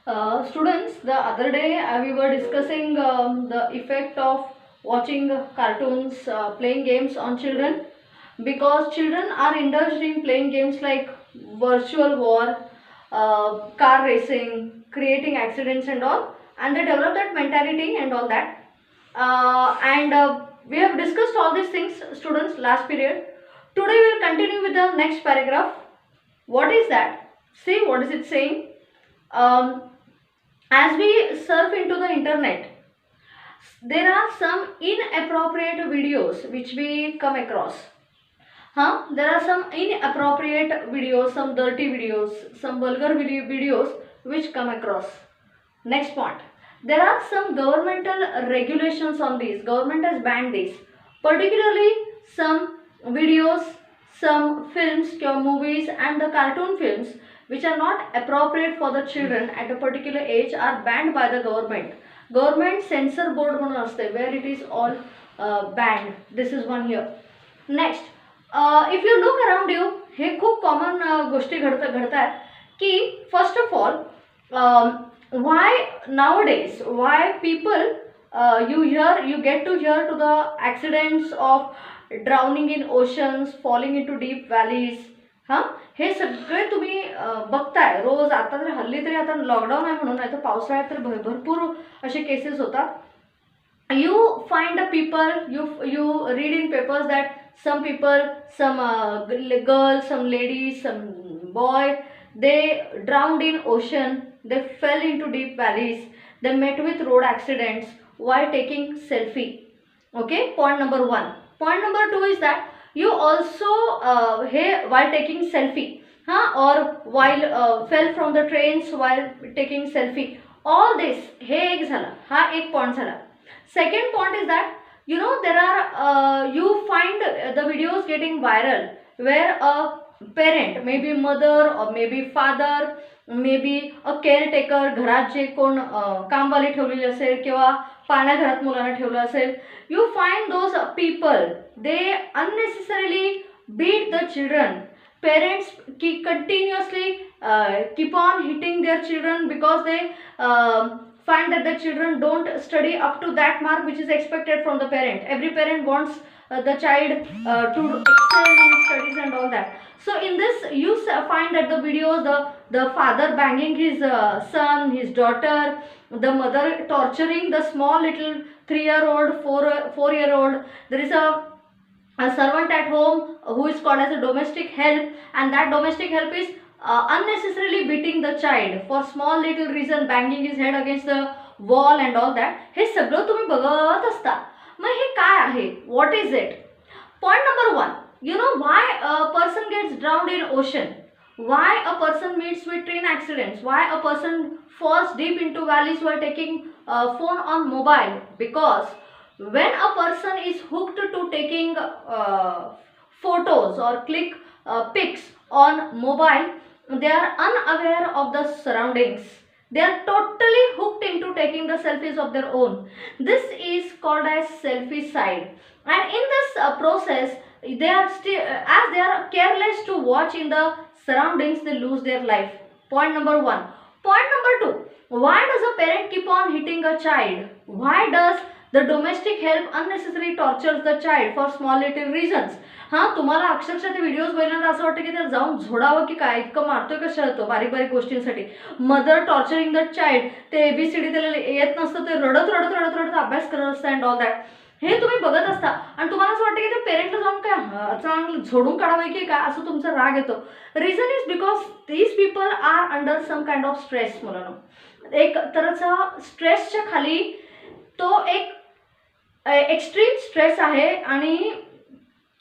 Students, the other day we were discussing the effect of watching cartoons, playing games on children, because children are indulged in playing games like virtual war, car racing, creating accidents and all, and they develop that mentality and all that. And we have discussed all these things, students, last period. Today we will continue with the next paragraph. What is that? See, what is it saying? Um, as we surf into the internet, there are some inappropriate videos which we come across. There are some inappropriate videos, some dirty videos, some vulgar videos which come across. Next point. There are some governmental regulations on these. Government has banned these. Particularly some videos, some films, movies and the cartoon films which are not appropriate for the children at a particular age are banned by the government. Government censor board म्हणून असते where it is all banned. This is one here. Next, if you look around you, हे खूप common गोष्टी घडतात की first of all why nowadays, why people you get to hear to the accidents of drowning in oceans, falling into deep valleys. हे सगळे तुम्ही बघताय रोज. आता तर हल्ली तरी आता लॉकडाऊन आहे म्हणून, नाही तर पावसाळ्यात तर भरपूर असे केसेस होतात. You find the people, you read in papers that some people, some girls, some ladies, some boy, they drowned in ocean, they fell into deep valleys, they met with road accidents while taking selfie. Okay, point number 1. Point number 2 is that you also while taking selfie, or while fell from the trains while taking selfie. All this हे एक झाला, हा एक point झाला. Second point is that there are you find the videos getting viral where a parent, maybe mother or maybe father, maybe a caretaker, घरात जे कोण कामवाली ठेवलेली असेल किंवा पाण्या घरात मुलांना ठेवलं असेल, you find those people, they unnecessarily beat the children. Parents continuously keep on hitting their children because they find that the children don't study up to that mark which is expected from the parent. Every parent wants the child to excel in studies and all that. So in this you find that the videos, the father banging his son, his daughter, the mother torturing the small little 3-year-old, 4-year-old. There is a servant at home who is called as a domestic help, and that domestic help is unnecessarily beating the child for small little reason, banging his head against the wall and all that. हे सगळं तुम्ही बघत असता. मग हे काय आहे? What is it? Point number 1. Why a person gets drowned in ocean? Why a person meets with train accidents? Why a person falls deep into valleys while taking phone on mobile? Because when a person is hooked to taking photos or click pics on mobile, they are unaware of the surroundings. They are totally hooked into taking the selfies of their own. This is called as selfie side, and in this process they are still as they are careless to watch in the surroundings, they lose their life. Point number 1. Point number 2. Why does a parent keep on hitting a child? Why does the domestic help unnecessarily tortures the child for small little reasons? तुम्हाला अक्षरशः ते videos बघितल्यानंतर असं वाटतं की त्याला जाऊन झोडावं की काय, इतकं मारतोय कशाला तो बारीक बारीक गोष्टींसाठी. मदर टॉर्चरिंग द चाइल्ड, ते ABCD त्याला येत नसतं, ते रडत रडत रडत रडत अभ्यास करत असतं अँड ऑल दॅट. हे तुम्ही बघत असता आणि तुम्हाला असं वाटतं की ते पेरेंटला जाऊन काय चांगलं झोडून काढावं की काय, असं तुमचा राग येतो. Reason is because these people are under some kind of stress. मुलांनो, एक तरचा स्ट्रेसच्या खाली तो एक एक्स्ट्रीम स्ट्रेस आहे. आणि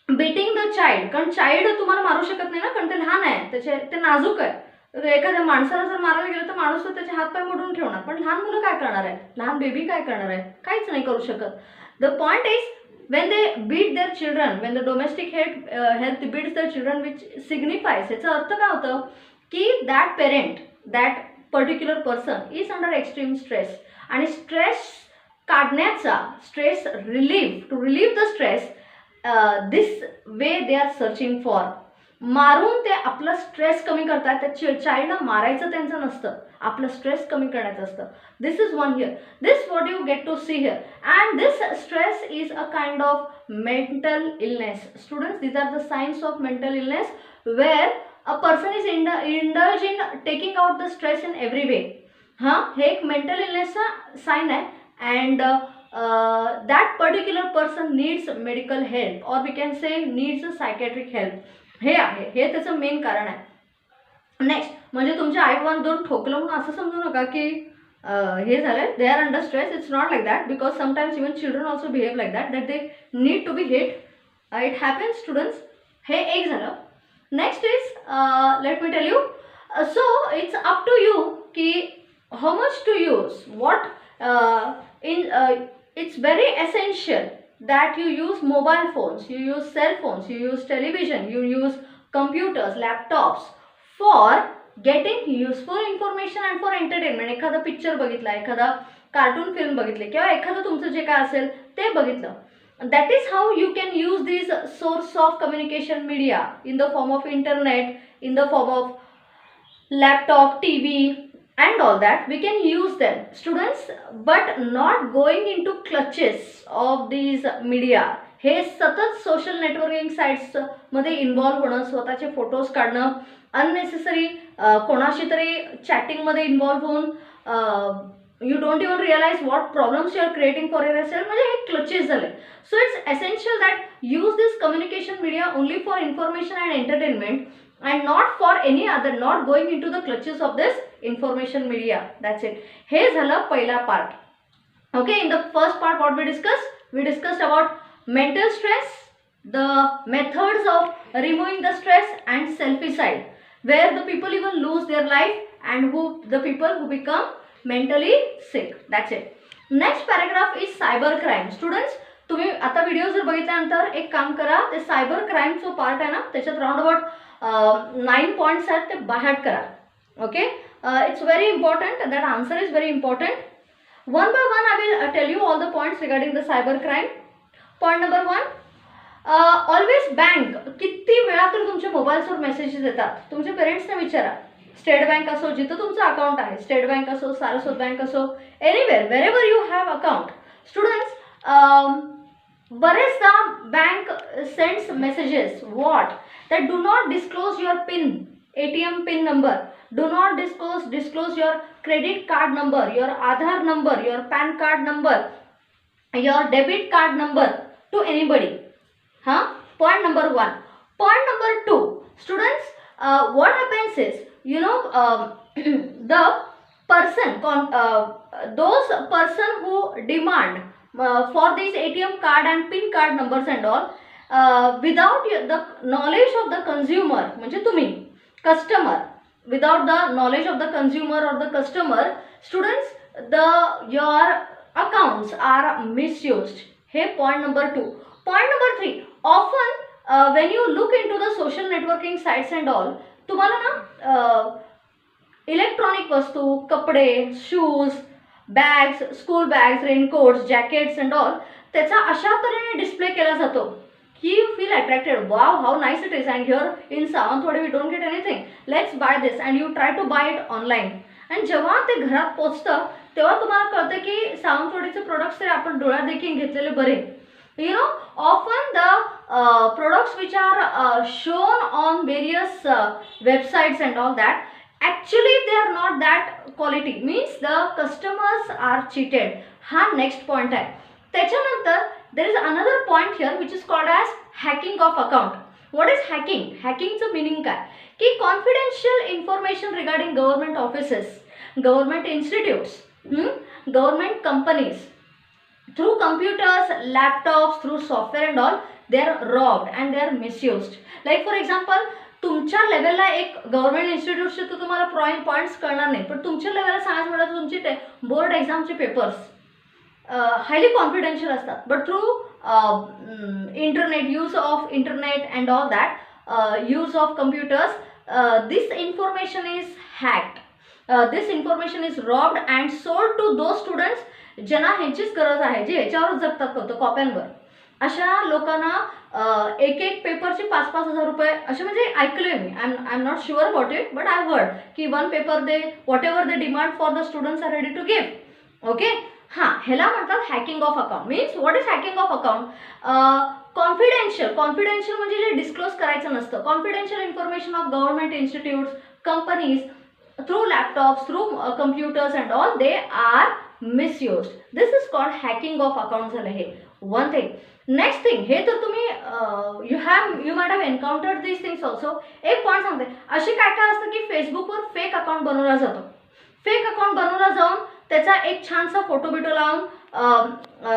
बीटिंग द चाइल्ड, कारण चाइल्ड तुम्हाला मारू शकत नाही ना, कारण ते लहान आहे, ते नाजूक आहे. एखाद्या माणसाला जर मारायला गेलं तर माणूस तर त्याचे हातपाय मोडून ठेवणार, पण लहान मुलं काय करणार आहे, लहान बेबी काय करणार आहे, काहीच नाही करू शकत. The point is when they beat their children, when the domestic help beats their children, which signifies, याचा अर्थ काय होतं की that parent, that particular person is under extreme stress. आणि स्ट्रेस काढण्याचा, stress relieve, to relieve the stress, this way they are searching for. मारून ते आपलं stress कमी करतात. त्या चाइल्डला मारायचं त्यांचं नसतं, आपलं स्ट्रेस कमी करायचं असतं. This is one here. This what you get to see here. And this stress is a kind of mental illness. Students, these are the signs of mental illness where a person is indulged in taking out the stress in every way. हे एक mental इलनेसचा sign आहे. And that particular person needs medical help or we can say needs a psychiatric help. हे आहे, हे त्याचं main कारण आहे. Next म्हणजे तुमच्या आईबाबांना दोन ठोकलं म्हणून असं समजू नका की हे झालंय, they are under stress. It's not like that, because sometimes even children also behave like that they need to be hit. It happens students. हे एक झालं. Next is let me tell you. So it's up to you की how much to use what it's very essential that you use mobile phones, you use cell phones, you use television, you use computers, laptops for getting useful information and for entertainment. एखादा picture बघितला, एखादा cartoon film बघितली किंवा एखादं तुमचं जे काय असेल ते बघितलं. That is how you can use these source of communication media in the form of internet, in the form of laptop, TV, and all that. We can use them, students, but not going into clutches of these media. हे सतत social networking sites मध्ये involve होणं, स्वतःचे photos काढणं, unnecessary कोणाशी तरी चॅटिंगमध्ये involve होऊन you don't even realize what problems you are creating for yourself. म्हणजे हे clutches झाले. So it's essential that use this communication media only for information and entertainment and not for any other, not going into the clutches of this information media. That's it. हे झालं पहिला part. Okay, in the first part what we discussed about mental stress, the methods of removing the stress, and selficide, where the people even lose their life and the people who become mentally sick. That's it. Next paragraph is cyber crime. Students, तुम्ही आता video जर बघितल्यानंतर एक काम करा, ते cyber crime जो part आहे ना त्याच्यात राऊंड अबाउट 9 पॉइंट्स आहेत, ते बाहेर करा. Okay, it's very important. That answer is very important. One by one I will tell you all the points regarding the cyber crime. Point number 1, always bank. किती वेळा तर तुमच्या मोबाईल्सवर मेसेजेस येतात. तुमच्या पेरेंट्सने विचारा. स्टेट बँक असो, जिथं तुमचं अकाउंट आहे, स्टेट बँक असो, सारस्वत बँक असो, anywhere wherever you have account. Students, बरेचदा bank sends messages what that do not disclose your pin, ATM pin number. Do not disclose your credit card number, your Aadhaar number, your PAN card number, your debit card number to anybody. Point number 1. Point number 2, students, what happens is, you know, the person, those person who demand for these ATM card and PIN card numbers and all, without the knowledge of the consumer, म्हणजे तुम्ही customer, without the knowledge of the consumer or the customer, students, your accounts are misused. Hey, point number 2. Point number 3, often when you look into the social networking sites and all, तुम्हाला ना electronic वस्तू, कपडे, shoes, bags, school bags, raincoats, jackets and all, त्याचा अशा तऱ्हेने display केला जातो की you feel attracted. Wow, how nice it is, and here in Sawantwadi we don't get anything, let's buy this, and you try to buy it online. आणि जेव्हा ते घरात पोचतं तेव्हा तुम्हाला कळतं की सावंतवाडीचे प्रोडक्ट्स तरी आपण डोळ्यात देखील घेतलेले बरे. You know, often the products which are shown on various websites and all that, actually they are not that quality, means the customers are cheated. हा next point आहे. त्याच्यानंतर there is another point here which is called as hacking of account. What is hacking? Hacking चं meaning काय की confidential information regarding government offices, government institutes, government companies, through computers, laptops, through software and all, they are robbed and they are misused. Like for example, तुमच्या लेवलला एक government इन्स्टिट्यूटचे तर तुम्हाला points कळणार नाही, पण तुमच्या लेवलला सांगायचं म्हटलं तर तुमचे बोर्ड एक्झामचे पेपर्स हायली कॉन्फिडेन्शियल असतात. But through internet, use of internet and all that, use of computers, this information is hacked, this information is robbed and sold to those students ज्यांना ह्याचीच गरज आहे, जे ह्याच्यावरच जगतात फक्त कॉप्यांवर. अशा लोकांना एक एक पेपरचे 5,000-5,000 रुपये असे म्हणजे ऐकले मी. I am not sure about it, but I heard की one paper they whatever they demand for the students are ready to give. Okay, हां, ह्याला म्हणतात hacking of account. Means what is hacking of account? Confidential म्हणजे जे disclose करायचं नसतं, confidential information of government institutes, companies, through laptops, through computers and all, they are misused. This is called hacking of accounts झालं हे. One thing. Next thing, हे तर तुम्ही you might have encountered these things also. एक point सांगते, असे काय काय असतं की फेसबुकवर फेक अकाउंट बनवला जातो. फेक अकाउंट बनवला जाऊन त्याचा एक छानसा फोटो बिटो लावून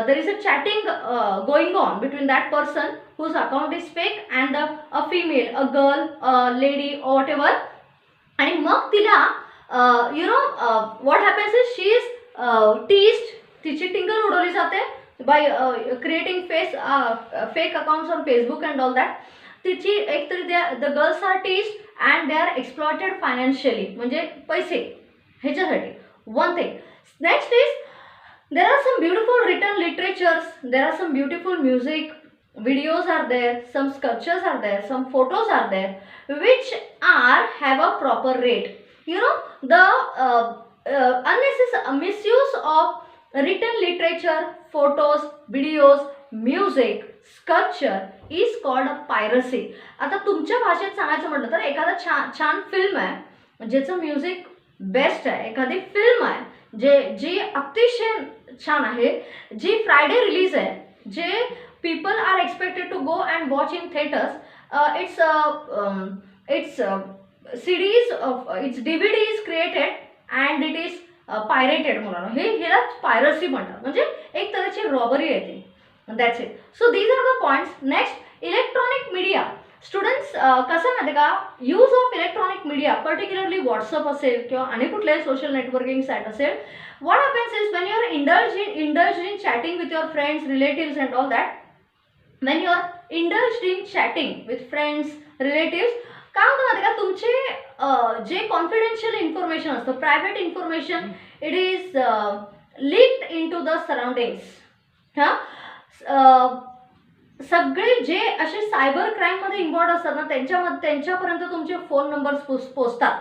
there is a chatting going on between that person whose account is fake and a female, a girl, a lady or whatever. आणि मग तिला what happens is she is teased, तिची टिंगल उडवली जाते by creating fake accounts on Facebook and all that. तिची एकतरी the girls are teased and they are exploited financially, म्हणजे पैसे ह्याच्यासाठी. One thing. Next is there are some beautiful written literatures, there are some beautiful music, videos are there, some sculptures are there, some photos are there, which have a proper rate. The unnecessary misuse of written literature, photos, videos, music, sculpture is called a piracy. आता तुमच्या भाषेत सांगायचं म्हटलं तर एखादा छान film आहे ज्याचं म्युझिक बेस्ट आहे, एखादी फिल्म आहे जी अतिशय छान आहे, जी फ्रायडे रिलीज आहे, जे people are expected to go and watch in theaters. Its CDs of its DVD is created and it is pirated म्हणून ह्याला पायरसी म्हणतात, म्हणजे एक तऱ्हेची रॉबरी आहे ती. That's it. So these are the points. Next, electronic media. Students कसं माहिती का, use of electronic media particularly WhatsApp असेल किंवा आणि कुठल्याही सोशल नेटवर्किंग साईट असेल, what happens is when you are indulged in chatting with your friends, relatives and all that, when you are indulged in chatting with friends, relatives, काय होतं माहिती का, तुमचे जे कॉन्फिडेन्शियल इन्फॉर्मेशन असतं, private information, it is leaked in to the surroundings. हां, सगळे जे असे सायबर क्राईममध्ये इन्व्हॉल्व असतात ना, त्यांच्यापर्यंत तुमचे फोन नंबर्स पोचतात,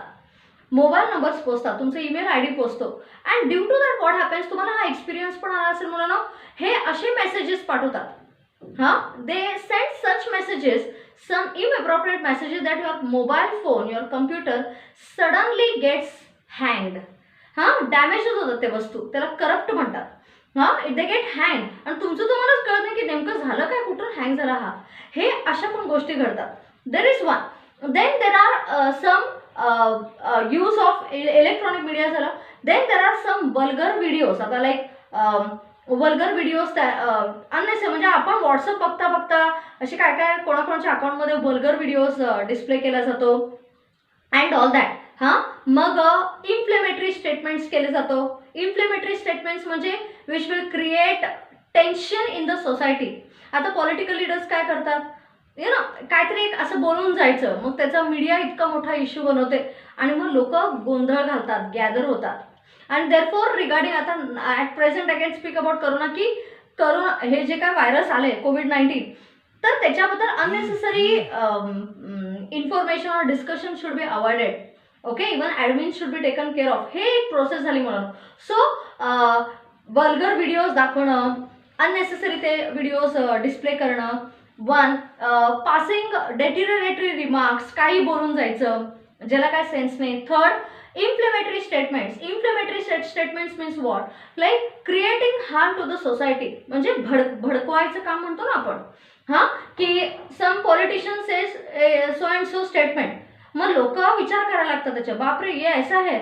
मोबाईल नंबर्स पोचतात, तुमचा ईमेल आय डी पोचतो. And due to that what happens, तुम्हाला हा एक्सपिरियन्स पण आला असेल मुलांनो, हे असे मेसेजेस पाठवतात. They send such messages, some inappropriate messages, that your mobile phone, your computer suddenly gets hanged. Damage होतात ते वस्तू, त्याला करप्ट म्हणतात. दे गेट हँग, आणि तुमचं तुम्हालाच कळत नाही की नेमकं झालं काय, कुठून हँग झाला हे अशा पण गोष्टी घडतात. There is one. Then there are some use of electronic media झालं. Then there are some vulgar videos. आता लाईक वल्गर व्हिडिओज अननेसेसरी, म्हणजे आपण व्हॉट्सअप बघता असे काय कोणाकोणाच्या अकाउंटमध्ये वल्गर व्हिडिओज डिस्प्ले केला जातो and all that. Mug inflammatory statements केले जातो. इन्फ्लेमेटरी स्टेटमेंट्स म्हणजे which will create tension in the society. आता पॉलिटिकल लीडर्स काय करतात, काहीतरी एक असं बोलून जायचं, मग त्याचा मीडिया इतका मोठा इश्यू बनवते आणि मग लोक गोंधळ घालतात, गॅदर होतात. अँड देअरफॉर रिगार्डिंग, आता at present I can speak about corona, की करोना हे जे काय व्हायरस आले कोविड-19, तर त्याच्याबद्दल अननेसेसरी इन्फॉर्मेशन और discussion should be avoided. Okay, even admin should be taken care of. हे एक प्रोसेस झाली म्हणून. सो वल्गर व्हिडिओज दाखवणं, अननेसेसरी ते व्हिडिओज डिस्प्ले करणं. वन, पासिंग डेटिरेटरी रिमार्क्स, काही बोलून जायचं ज्याला काय सेन्स नाही. Third, inflammatory statements. Inflammatory statements means what? Like creating harm to the society. म्हणजे भडकवायचं काम म्हणतो ना आपण, की some politician says so and so statement, मग लोक विचार करायला लागतात त्याच्या, बापरे ये ऐसा है.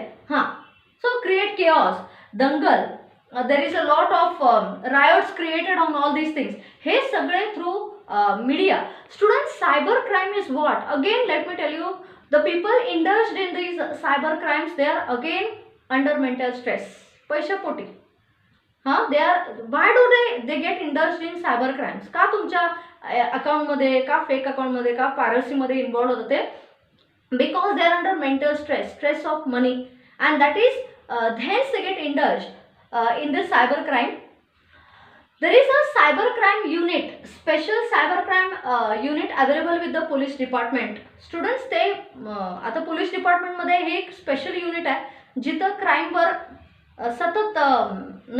So create chaos, Dangal, there is a lot of riots created on all these things. हे सगळे through media. Students, cyber crime is what? Again, let me tell you, the people indulged in these cyber crimes, they are again under mental stress. पैशापोटी. why do they get indulged in cyber crimes? का तुमच्या अकाउंटमध्ये, का fake अकाउंटमध्ये, का पायरसीमध्ये involve होते? Because they are under mental stress of money, and that is hence they get indulged in this cyber crime. There is a cybercrime unit, special cybercrime unit available with the police department. Students, ते आता police डिपार्टमेंटमध्ये हे एक special unit आहे जिथं क्राईमवर सतत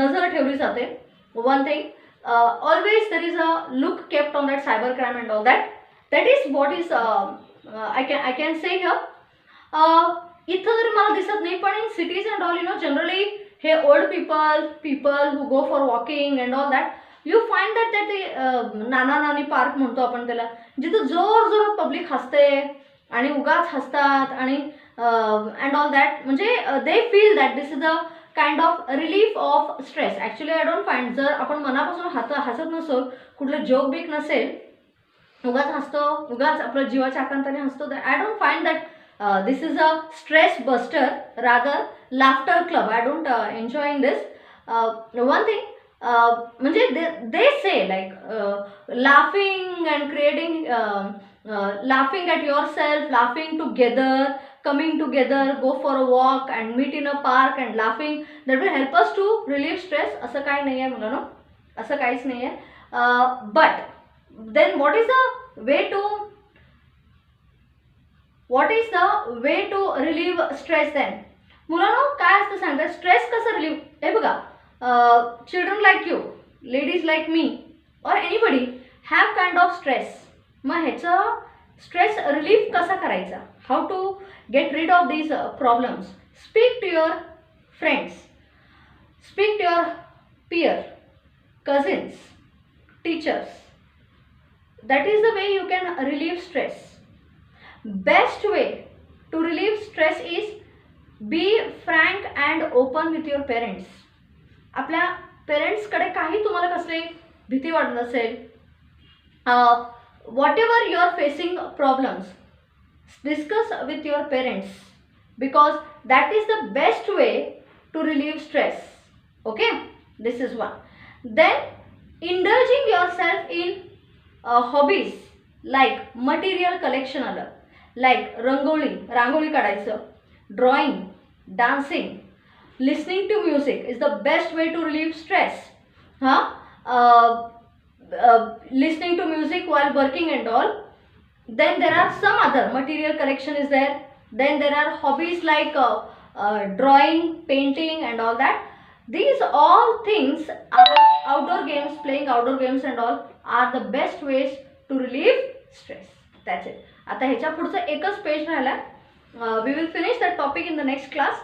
नजर ठेवली जाते. One thing, always there is a look kept on that cybercrime and all that. That is what is I can say here. इथं तरी मला दिसत नाही, पण in cities and all generally हे old people who go for walking and all that, you find that ते नाना नानी पार्क म्हणतो आपण त्याला, जिथं जोर जोरात पब्लिक हसते आणि उगाच हसतात आणि अँड ऑल दॅट. म्हणजे they feel that this is a kind of relief of stress. Actually I don't find, जर आपण मनापासून हसत नसो, कुठलं जोक बिक नसेल, उगाच हसतो, उगाच आपलं जीवाच्या आकांताने हसतो, that I don't find that this is a stress buster, rather laughter club. I don't enjoy in this. One thing, म्हणजे they say like laughing and creating laughing at yourself, laughing together, coming together, go for a walk and meet in a park and laughing, that will help us to relieve stress. असं काही नाही आहे मुलांनो, असं काहीच नाही आहे. But then what is the way to relieve stress then? मुलांनो काय असतं सांगतात, स्ट्रेस कसं रिलीव्ह. हे बघा, children like you, ladies like me और anybody have kind of stress. मग ह्याचं स्ट्रेस रिलीफ कसा करायचा, how to get rid of these problems. Speak to your friends, speak to your peer, cousins, teachers. That is the way you can relieve stress. Best way to relieve stress is be frank and open with your parents. आपल्या पेरेंट्सकडे काही तुम्हाला कसली भीती वाटत असेल, whatever you are facing problems, discuss with your parents, because that is the best way to relieve stress. Okay, this is one. Then indulging yourself in hobbies like material collection आलं, like rangoli काढायचं, drawing, dancing, listening to music is the best way to relieve stress. Listening to music while working and all. Then there are some other material collection is there. Then there are hobbies like drawing, painting and all that. These all things are outdoor games, playing outdoor games and all are the best ways to relieve stress. That's it. आता ह्याच्या पुढचं एकच page राहिला. We will finish that topic in the next class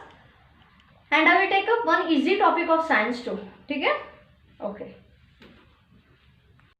and I will take up one easy topic of science too. ठीक आहे? Okay.